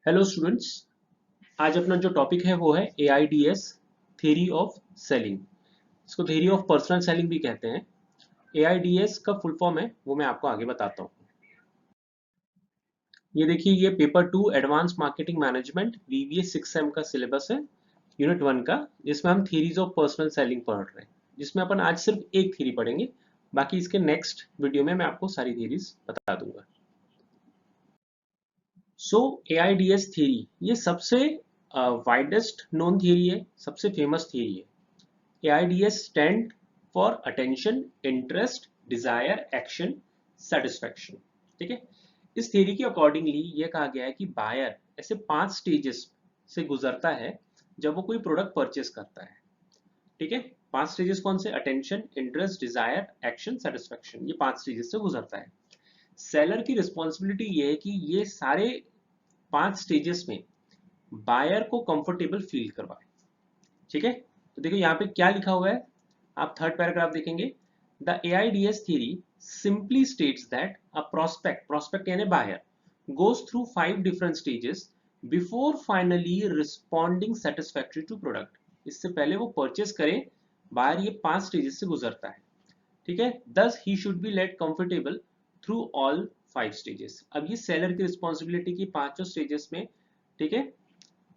Hello students, आज अपना जो टॉपिक है वो है AIDS थ्योरी ऑफ सेलिंग। इसको थ्योरी ऑफ पर्सनल सेलिंग भी कहते हैं। AIDS का फुल फॉर्म है वो मैं आपको आगे बताता हूँ। ये देखिए, ये paper 2 advance marketing management VBA 6M का सिलेबस है, यूनिट 1 का, जिसमें हम थ्योरीज ऑफ पर्सनल सेलिंग पढ़ रहे हैं, जिसमें अपन आज सिर्फ एक थ्योरी पढ़ेंगे। बाकी इसके नेक्स्ट वीडियो में मैं आपको सारी थ्योरीज बता दूंगा। सो AIDS थ्योरी ये सबसे वाइडेस्ट नोन थ्योरी है, सबसे फेमस थ्योरी है। AIDS stand for attention, interest, desire, action, satisfaction. ठीक है। इस थ्योरी के अकॉर्डिंगली ये कहा गया है कि बायर ऐसे 5 स्टेजेस से गुजरता है जब वो कोई प्रोडक्ट परचेस करता है। ठीक है। 5 स्टेजेस कौन से? Attention, interest, desire, action, satisfaction. ये 5 स्टेजेस से गुजरता है। सेलर की रिस्पॉन्सिबिलिटी ये है कि ये सारे 5 स्टेजेस में बायर को कंफर्टेबल फील करवाए। ठीक है। तो देखो यहाँ पे क्या लिखा हुआ है, आप थर्ड पैराग्राफ देखेंगे। The AIDS theory simply states that a prospect यानी buyer goes through 5 different stages before finally responding satisfactory to product। इससे पहले वो परचेस करे, बायर ये 5 स्टेजेस से गुजरता है। ठीक है। thus he should be let comfortable through all 5 stages। अब ये सेलर की रिस्पॉन्सिबिलिटी की 5 स्टेजेस में, ठीक है,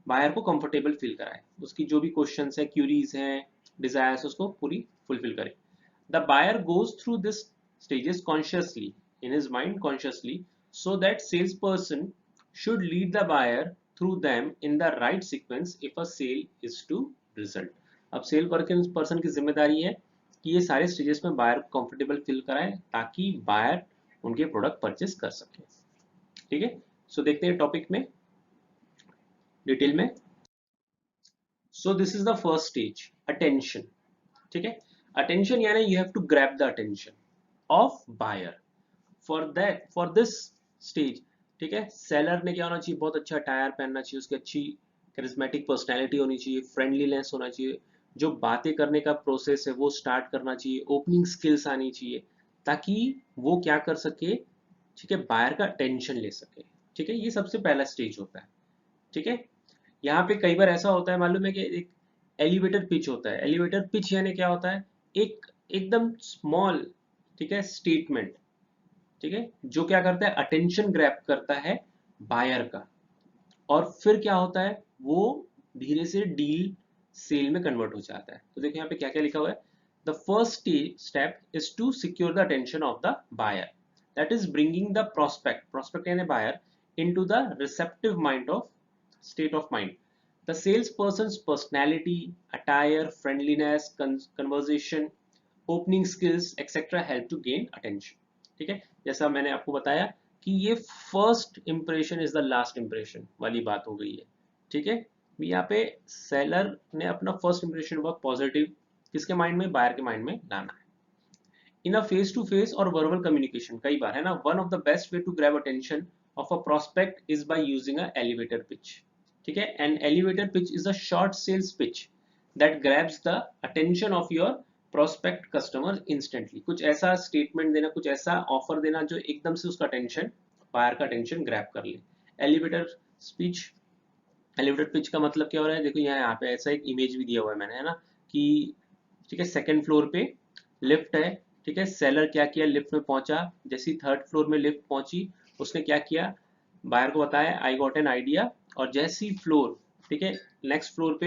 बायर को कंफर्टेबल फील कराए, उसकी जो भी क्वेश्चंस है, क्यूरीज हैं, डिजायर्स, उसको पूरी फुलफिल करे। The buyer goes through this stages consciously, in his mind consciously, so that sales person should lead the buyer through them in the right sequence if a sale is to result. अब sale person की जिम्मेदारी है कि ये सारे stages में buyer को comfortable feel कराए ताकि बायर उनके प्रोडक्ट परचेस कर सके। ठीक है। सो देखते हैं टॉपिक में डिटेल में। So this is the first stage, attention। ठीक है। attention यानी you have to grab the attention of buyer। for this stage, ठीक है, सेलर ने क्या होना चाहिए? बहुत अच्छा अटायर पहनना चाहिए, उसकी अच्छी charismatic पर्सनैलिटी होनी चाहिए, फ्रेंडलीनेस होना चाहिए, जो बातें करने का प्रोसेस है वो स्टार्ट करना चाहिए, ओपनिंग स्किल्स आनी चाहिए, ताकि वो क्या कर सके, ठीक है, बायर का अटेंशन ले सके। ठीक है। ये सबसे पहला स्टेज होता है। ठीक है। यहाँ पे कई बार ऐसा होता है, मालूम है कि एक एलिवेटर पिच होता है। एलिवेटर पिच यानी क्या होता है? एक एकदम स्मॉल, ठीक है, स्टेटमेंट, ठीक है, जो क्या करता है? अटेंशन ग्रैब करता है बायर का, और फिर क्या होता है? वो धीरे से डील सेल में कन्वर्ट हो जाता है। तो देखो यहाँ पे क्या क्या लिखा हुआ है। The first step is to secure the attention of the buyer, that is bringing the prospect यानी buyer into the receptive mind of state of mind। The salesperson's personality, attire, friendliness, conversation, opening skills, etc. help to gain attention। ठीक है। जैसा मैंने आपको बताया कि ये first impression is the last impression वाली बात हो गई है। ठीक है। यहाँ पे सेलर ने अपना फर्स्ट इंप्रेशन बहुत पॉजिटिव किसके माइंड में? बायर के माइंड में लाना है। In a face to face और वर्बल कम्युनिकेशन, कई बार है ना, one of the best way to grab attention of a prospect is by using a elevator pitch. ठीक है। An elevator pitch is a short sales pitch that grabs the attention of your prospect customer instantly. कुछ ऐसा statement देना, कुछ ऐसा offer देना जो एकदम से उसका अटेंशन, बायर का अटेंशन ग्रैब कर ले। एलिवेटर स्पीच, एलिवेटर पिच का मतलब क्या हो रहा है? देखो यहाँ पे ऐसा एक इमेज भी दिया हुआ है मैंने, है ना, कि ठीक है, सेकंड फ्लोर पे लिफ्ट है। ठीक है। सेलर क्या किया? लिफ्ट में पहुंचा, जैसी थर्ड फ्लोर में लिफ्ट पहुंची, उसने क्या किया? बायर को बताया आई गॉट एन आइडिया, और जैसी फ्लोर, ठीक है, नेक्स्ट फ्लोर पे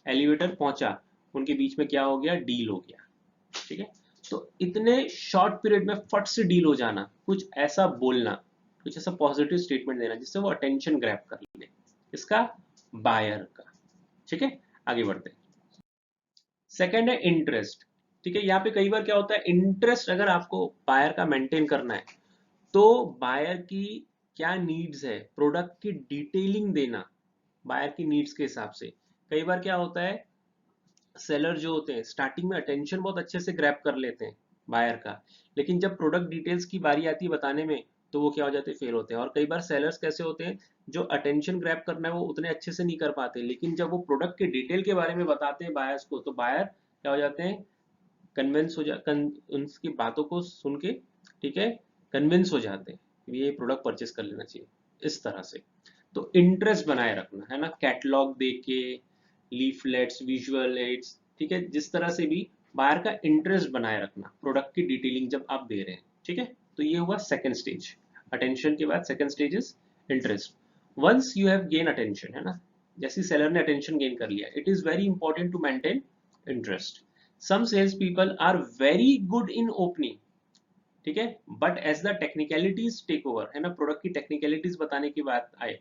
एलिवेटर पहुंचा, उनके बीच में क्या हो गया? डील हो गया। ठीक है। तो इतने शॉर्ट पीरियड में फट से डील हो जाना, कुछ ऐसा बोलना, कुछ ऐसा पॉजिटिव स्टेटमेंट देना जिससे वो अटेंशन ग्रैब कर ले इसका, बायर का। ठीक है। आगे बढ़ते हैं। सेकेंड है इंटरेस्ट। ठीक है। यहाँ पे कई बार क्या होता है, इंटरेस्ट अगर आपको बायर का मेंटेन करना है तो बायर की क्या नीड्स है, प्रोडक्ट की डिटेलिंग देना बायर की नीड्स के हिसाब से। कई बार क्या होता है, सेलर जो होते हैं स्टार्टिंग में अटेंशन बहुत अच्छे से ग्रैब कर लेते हैं बायर का, लेकिन जब प्रोडक्ट डिटेल्स की बारी आती है बताने में तो वो क्या हो जाते हैं? फेल होते हैं। और कई बार सेलर्स कैसे होते हैं, जो अटेंशन ग्रैब करना है वो उतने अच्छे से नहीं कर पाते, लेकिन जब वो प्रोडक्ट के डिटेल के बारे में बताते हैं बायर्स को, तो बायर क्या हो जाते हैं? कन्विंस हो उनकी बातों को सुन के, ठीक है, कन्विंस हो जाते हैं ये प्रोडक्ट परचेस कर लेना चाहिए, इस तरह से। तो इंटरेस्ट बनाए रखना है ना, कैटलॉग देके, लीफलेट्स, विजुअल एड्स, ठीक है, जिस तरह से भी बायर का इंटरेस्ट बनाए रखना प्रोडक्ट की डिटेलिंग जब आप दे रहे हैं, ठीक है। तो ये हुआ सेकंड स्टेज। अटेंशन के बाद second stage is interest. Once you have gain attention, है ना, जैसे सेलर ने अटेंशन गेन कर लिया, it is very important to maintain interest. Some sales people are very good in opening, ठीक है, but as the technicalities take over, है ना, प्रोडक्ट की टेक्निकलिटीज बताने की बात आए,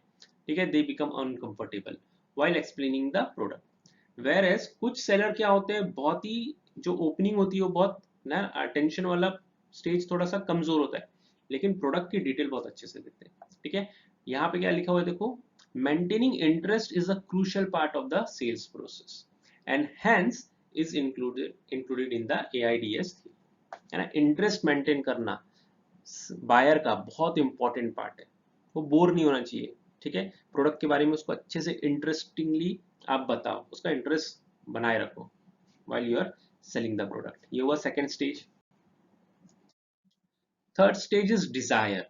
ठीक है, they become uncomfortable while explaining the product. Whereas कुछ सेलर क्या होते हैं, बहुत ही जो ओपनिंग होती है वो बहुत ना अटेंशन वाला स्टेज थोड़ा सा कमजोर होता है, लेकिन प्रोडक्ट की डिटेल बहुत अच्छे से देते हैं, ठीक है। यहाँ पे क्या लिखा हुआ है देखो, maintaining interest is a crucial part of the sales process and hence is included in the AIDS, है ना। इंटरेस्ट मेंटेन करना बायर का बहुत इंपॉर्टेंट पार्ट है, वो बोर नहीं होना चाहिए, ठीक है। प्रोडक्ट के बारे में उसको अच्छे से इंटरेस्टिंगली आप बताओ, उसका इंटरेस्ट बनाए रखो while you are selling the product। ये हुआ second stage. Third stage is desire.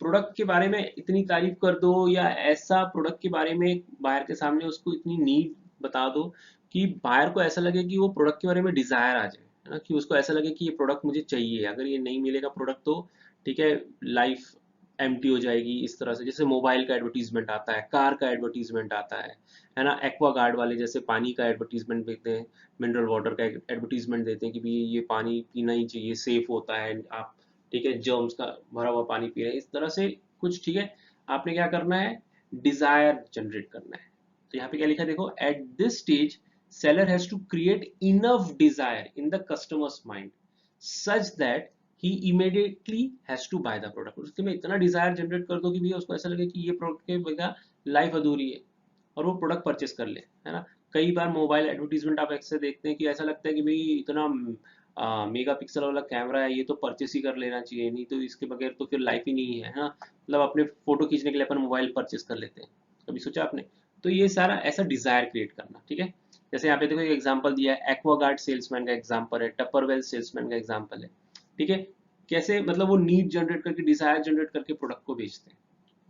Product के बारे में इतनी तारीफ कर दो या ऐसा प्रोडक्ट के बारे में बायर के सामने उसको इतनी नीड बता दो कि बायर को ऐसा लगे कि वो प्रोडक्ट के बारे में डिजायर आ जाए, है ना, कि उसको ऐसा लगे कि ये प्रोडक्ट मुझे चाहिए, अगर ये नहीं मिलेगा प्रोडक्ट तो ठीक है, लाइफ एम्प्टी हो जाएगी। इस तरह से जैसे मोबाइल का एडवर्टीजमेंट आता है, कार का एडवर्टीजमेंट आता है ना, एक्वा गार्ड वाले जैसे पानी का एडवर्टीजमेंट देते हैं, मिनरल वाटर का एडवर्टीजमेंट देते हैं कि भाई ये पानी पीना ही चाहिए, सेफ होता है, आप ठीक है जर्म्स का भरा हुआ पानी पी रहे हैं, इस तरह से कुछ, ठीक है। आपने क्या करना है, डिजायर जनरेट करना है। तो यहाँ पे क्या लिखा है देखो, at this stage seller has to create enough desire in the customer's mind such that he immediately has to buy the product। उसके में इतना डिजायर जनरेट कर दो कि भैया उसको ऐसा लगे कि ये प्रोडक्ट के बगैर लाइफ अधूरी है और वो प्रोडक्ट परचेस कर ले, है ना। कई बार मोबाइल एडवर्टीजमेंट आप ऐसे देखते हैं कि ऐसा लगता है कि भाई इतना मेगा पिक्सल वाला कैमरा है, ये तो परचेस ही कर लेना चाहिए, नहीं तो इसके बगैर तो फिर लाइफ ही नहीं है ना, मतलब अपने फोटो खींचने के लिए अपन मोबाइल परचेस कर लेते हैं, कभी सोचा आपने। तो ये सारा ऐसा डिजायर क्रिएट करना, ठीक है। जैसे यहाँ पे देखो एक एग्जांपल दिया है, एक्वागार्ड सेल्समैन का एग्जांपल है, टपरवेल सेल्समैन का एग्जांपल है, ठीक है। कैसे मतलब वो नीड जनरेट करके, डिजायर जनरेट करके प्रोडक्ट को बेचते हैं,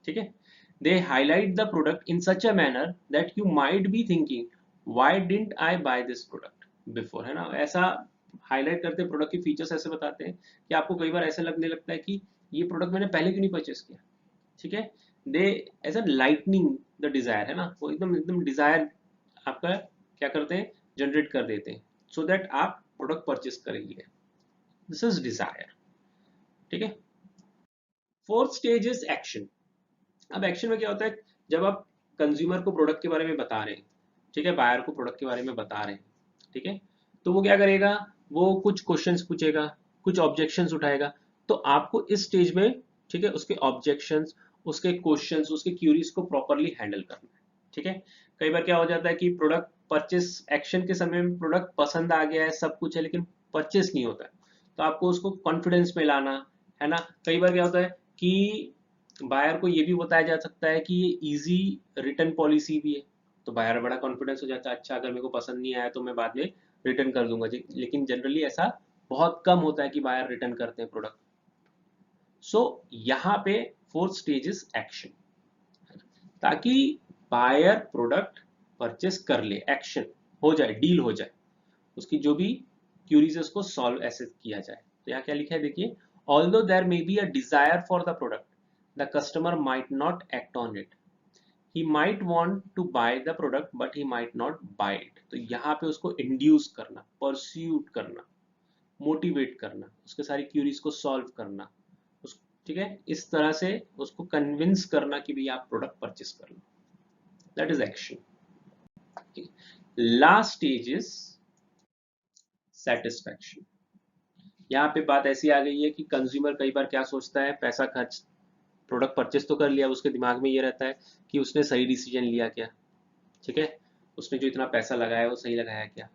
ठीक है। They highlight the product in such a manner that you might be thinking why didn't I buy this product before, है ना। ऐसा हाईलाइट करते प्रोडक्ट के फीचर्स ऐसे बताते हैं कि आपको कई बार ऐसा लगने लगता है कि ये प्रोडक्ट मैंने पहले क्यों नहीं परचेस किया, ठीक है। They as a lightning the desire, है ना, वो एकदम एकदम डिजायर आपका क्या करते हैं, जनरेट कर देते हैं, सो दैट आप प्रोडक्ट परचेस करेंगे। दिस इज डिजायर, ठीक है। Fourth stage is action. अब एक्शन में क्या होता है, जब आप कंज्यूमर को प्रोडक्ट के बारे में बता रहे हैं, ठीक है, बायर को प्रोडक्ट के बारे में बता रहे हैं, ठीक है, तो वो क्या करेगा, वो कुछ क्वेश्चंस पूछेगा, कुछ ऑब्जेक्शंस उठाएगा, तो आपको इस स्टेज में, ठीक है, उसके ऑब्जेक्शंस, उसके क्वेश्चंस, उसके क्यूरीज को प्रॉपरली हैंडल करना है, ठीक है। कई बार क्या हो जाता है कि प्रोडक्ट परचेस एक्शन के समय में प्रोडक्ट पसंद आ गया है, सब कुछ है, लेकिन परचेस नहीं होता है, तो आपको उसको कॉन्फिडेंस में लाना है ना। कई बार क्या होता है कि बायर को ये भी बताया जा सकता है कि ये इजी रिटर्न पॉलिसी भी है, तो बायर बड़ा कॉन्फिडेंस हो जाता है, अच्छा अगर मेरे को पसंद नहीं आया तो मैं बाद में रिटर्न कर दूंगा जी, लेकिन जनरली ऐसा बहुत कम होता है कि बायर रिटर्न करते हैं प्रोडक्ट। सो यहाँ पे फोर्थ स्टेज इज एक्शन, ताकि बायर प्रोडक्ट परचेस कर ले, एक्शन हो जाए, डील हो जाए, उसकी जो भी क्यूरीज है उसको सॉल्व ऐसे किया जाए। तो यहाँ क्या लिखा है देखिए, although there may be a desire for the product the customer might not act on it, he might want to buy the product but he might not buy it। तो यहाँ पे उसको इंड्यूस करना, परस्यूट करना, motivate करना, उसके सारी curies को सॉल्व करना, उस ठीक है, इस तरह से उसको कन्विंस करना कि भाई आप प्रोडक्ट परचेस कर लो, that is action. Last stage is satisfaction. यहाँ पे बात ऐसी आ गई है कि कंज्यूमर कई बार क्या सोचता है, पैसा खर्च, प्रोडक्ट परचेस तो कर लिया, उसके दिमाग में ये रहता है कि उसने सही डिसीजन लिया क्या, ठीक है, उसने जो इतना पैसा लगाया वो सही लगाया क्या।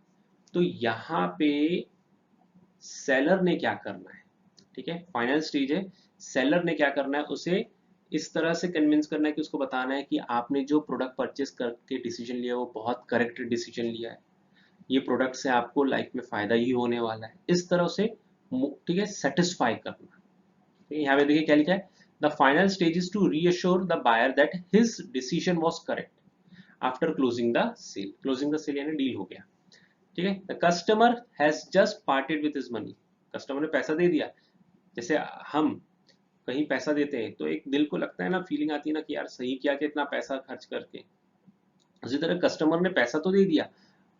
तो यहाँ पे सेलर ने क्या करना है, ठीक है, फाइनल स्टेज है, सेलर ने क्या करना है, उसे इस तरह से कन्विंस करना है कि उसको बताना है कि आपने जो प्रोडक्ट परचेस करके डिसीजन लिया वो बहुत करेक्ट डिसीजन लिया है, ये प्रोडक्ट से आपको लाइफ में फायदा ही होने वाला है, इस तरह से ठीक है सेटिस्फाई करना। ठीक है, यहाँ पे देखिए क्या लिखा है, The final stage is to reassure the buyer that his decision was correct after closing the sale. Closing the sale यानी डील हो गया, ठीक है. The customer has just parted with his money. Customer ने पैसा दे दिया. जैसे हम कहीं पैसा देते हैं तो एक दिल को लगता है ना, फीलिंग आती है ना कि यार सही किया कि इतना पैसा खर्च करके. उसी तरह कस्टमर ने पैसा तो दे दिया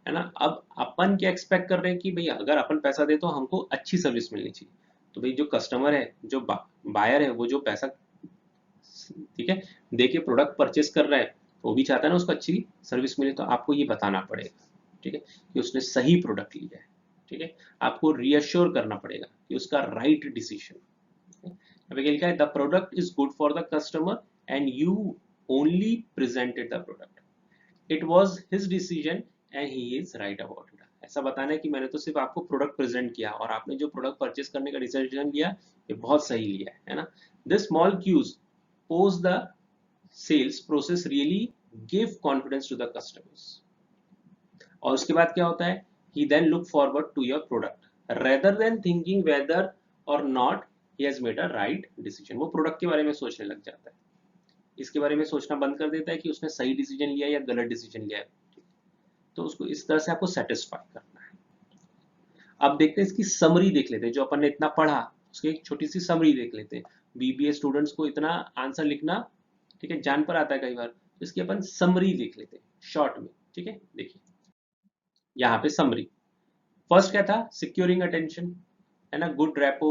है ना, अब अपन क्या एक्सपेक्ट कर रहे हैं कि भाई अगर अपन पैसा दे तो हमको अच्छी सर्विस मिलनी चाहिए. तो भाई जो कस्टमर है, जो बायर है, वो जो पैसा, ठीक है, दे के प्रोडक्ट परचेस कर रहा है, वो भी चाहता है ना उसको अच्छी सर्विस मिले. तो आपको ये बताना पड़ेगा, ठीक है, कि उसने सही प्रोडक्ट लिया है, ठीक है. आपको रीअश्योर करना पड़ेगा कि उसका राइट डिसीजन. लिखा है the product is good for the customer and you only presented the product. It was his decision and he is right about it. ऐसा बताना है कि मैंने तो सिर्फ आपको प्रोडक्ट प्रेजेंट किया और आपने जो प्रोडक्ट परचेस करने का डिसीजन लिया ये बहुत सही लिया है ना. This small cues post the sales process really give confidence to the customers. और उसके बाद क्या होता है, he then look forward to your product rather than thinking whether or not he has made a right decision. वो product के बारे में सोचने लग जाता है, इसके बारे में सोचना बंद कर देता है कि उसने सही डिसीजन लिया या गलत डिसीजन लिया है. तो उसको इस तरह से आपको सेटिस्फाई करना है. अब देखते हैं इसकी समरी देख लेते हैं. जो अपन ने इतना पढ़ा उसकी एक छोटी सी समरी देख लेते हैं. बीबीए स्टूडेंट्स को इतना आंसर लिखना, ठीक है, जान पर आता है कई बार, तो इसकी अपन समरी देख लेते हैं शॉर्ट में, ठीक है. देखिए यहाँ पे समरी. फर्स्ट क्या था, सिक्योरिंग अटेंशन, है ना, good rapport,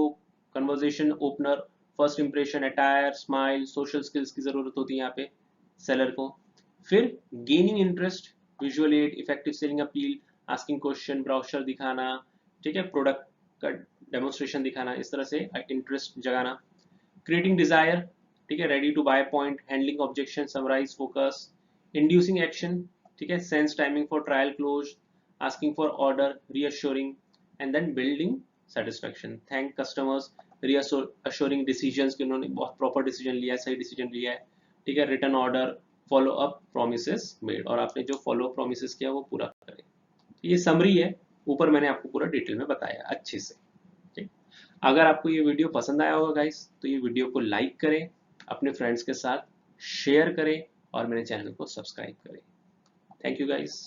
conversation opener, first impression, attire, smile, social skills की जरूरत होती है यहाँ पे सेलर को. फिर gaining interest, visual add, effective selling appeal, asking question, brochure दिखाना, ठीक है, प्रोडक्ट का डेमोन्स्ट्रेशन दिखाना, इस तरह से इंटरेस्ट जगाना. क्रिएटिंग डिजायर, ठीक है, ready to buy point, handling objection, summarise, focus, inducing action, ठीक है, sense timing for trial close, asking for order, reassuring, and then building satisfaction. Thank customers, reassuring decisions कि उन्होंने बहुत प्रॉपर डिसीजन लिया है, सही डिसीजन लिया है, ठीक है. Return order, follow up, promises made, और आपने जो फॉलो प्रोमिसेस किया वो पूरा करें. ये समरी है, ऊपर मैंने आपको पूरा डिटेल में बताया अच्छे से, ठीक. अगर आपको ये वीडियो पसंद आया होगा गाइस तो ये वीडियो को लाइक करें, अपने फ्रेंड्स के साथ शेयर करें और मेरे चैनल को सब्सक्राइब करें. Thank you guys.